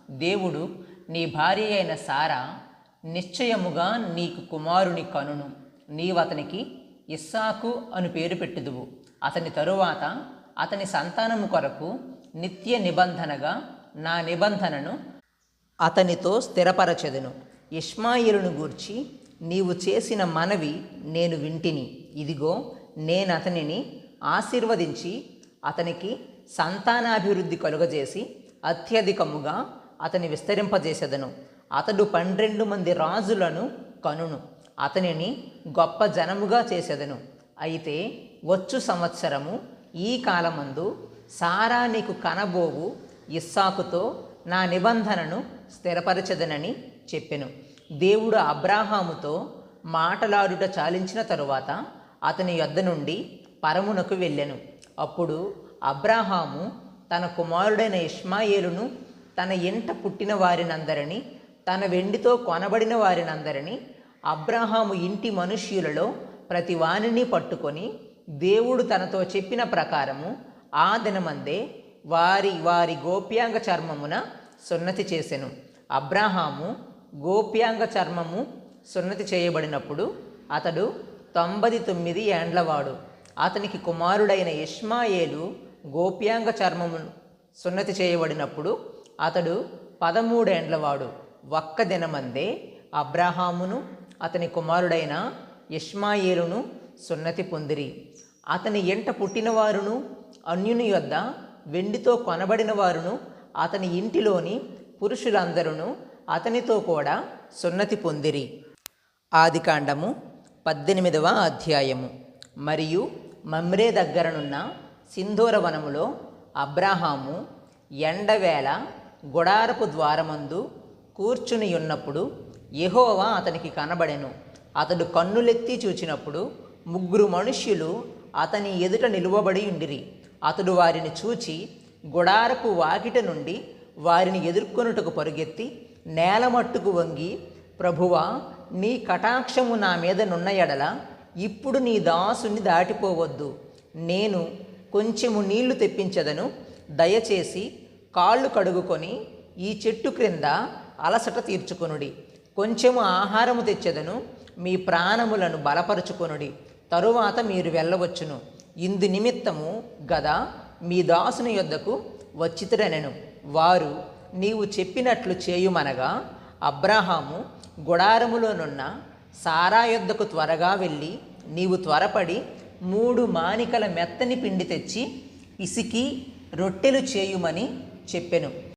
దేవుడు నీ భార్య అయిన సారా నిశ్చయముగా నీకు కుమారుని కనును, నీవతనికి ఇస్సాకు అని పేరు పెట్టుదువు. అతని తరువాత అతని సంతానము కొరకు నిత్య నిబంధనగా నా నిబంధనను అతనితో స్థిరపరచెదను. ఇష్మాయేలును గూర్చి నీవు చేసిన మనవి నేను వింటిని. ఇదిగో, నేనతనిని ఆశీర్వదించి అతనికి సంతానాభివృద్ధి కలుగజేసి అత్యధికముగా అతని విస్తరింపజేసేదను. అతడు 12 మంది రాజులను కనును, అతనిని గొప్ప జనముగా చేసేదను. అయితే వచ్చు సంవత్సరము ఈ కాలమందు సారా నీకు కనబోవు ఇస్సాకుతో నా నిబంధనను స్థిరపరచదనని చెప్పెను. దేవుడు అబ్రాహాముతో మాటలాడుట చాలించిన తరువాత అతని యొద్ద నుండి పరమునకు వెళ్ళెను. అప్పుడు అబ్రాహాము తన కుమారుడైన ఇష్మాయేలును, తన ఇంట పుట్టిన వారినందరినీ, తన వెండితో కొనబడిన వారినందరినీ, అబ్రాహాము ఇంటి మనుష్యులలో ప్రతి వానిని పట్టుకొని దేవుడు తనతో చెప్పిన ప్రకారము ఆ దినమందే వారి వారి గోప్యాంగ చర్మమున సున్నతి చేసెను. అబ్రాహాము గోప్యాంగ చర్మము సున్నతి చేయబడినప్పుడు అతడు 99 ఏండ్లవాడు. అతనికి కుమారుడైన ఇష్మాయేలు గోప్యాంగ చర్మము సున్నతి చేయబడినప్పుడు అతడు 13 ఏండ్లవాడు. ఒక్క దినమందే అబ్రాహామును అతని కుమారుడైన ఇష్మాయేలును సున్నతి పొందిరి. అతని ఎంట పుట్టినవారును, అన్యుని యొద్ద వెండితో కొనబడిన వారును, అతని ఇంటిలోని పురుషులందరూ అతనితో కూడా సున్నతి పొందిరి. ఆదికాండము 18వ అధ్యాయము. మరియు మమ్రే దగ్గరనున్న సింధూర వనములో అబ్రాహాము ఎండవేళ గుడారపు ద్వారమందు కూర్చుని ఉన్నప్పుడు యెహోవా అతనికి కనబడెను. అతడు కన్నులెత్తి చూచినప్పుడు 3 మనుష్యులు అతని ఎదుట నిలువబడి ఉండిరి. అతడు వారిని చూచి గుడారపు వాకిట నుండి వారిని ఎదుర్కొనుటకు పరుగెత్తి నేలమట్టుకు వంగి, ప్రభువా, నీ కటాక్షము నా మీద నున్న ఎడల ఇప్పుడు నీ దాసుని దాటిపోవద్దు. నేను కొంచెము నీళ్లు తెప్పించదను, దయచేసి కాళ్ళు కడుగుకొని ఈ చెట్టు క్రింద అలసట తీర్చుకొనుడి. కొంచెము ఆహారము తెచ్చెదను, మీ ప్రాణములను బలపరుచుకొనుడి. తరువాత మీరు వెళ్ళవచ్చును. ఇందు నిమిత్తము గదా మీ దాసుని యొద్దకు వచ్చితుడనెను. వారు నీవు చెప్పినట్లు చేయుమనగా అబ్రాహాము గుడారములోనున్న సారా యొద్దకు త్వరగా వెళ్ళి, నీవు త్వరపడి 3 మానికల మెత్తని పిండి తెచ్చి పిసికి రొట్టెలు చేయుమని చెప్పెను.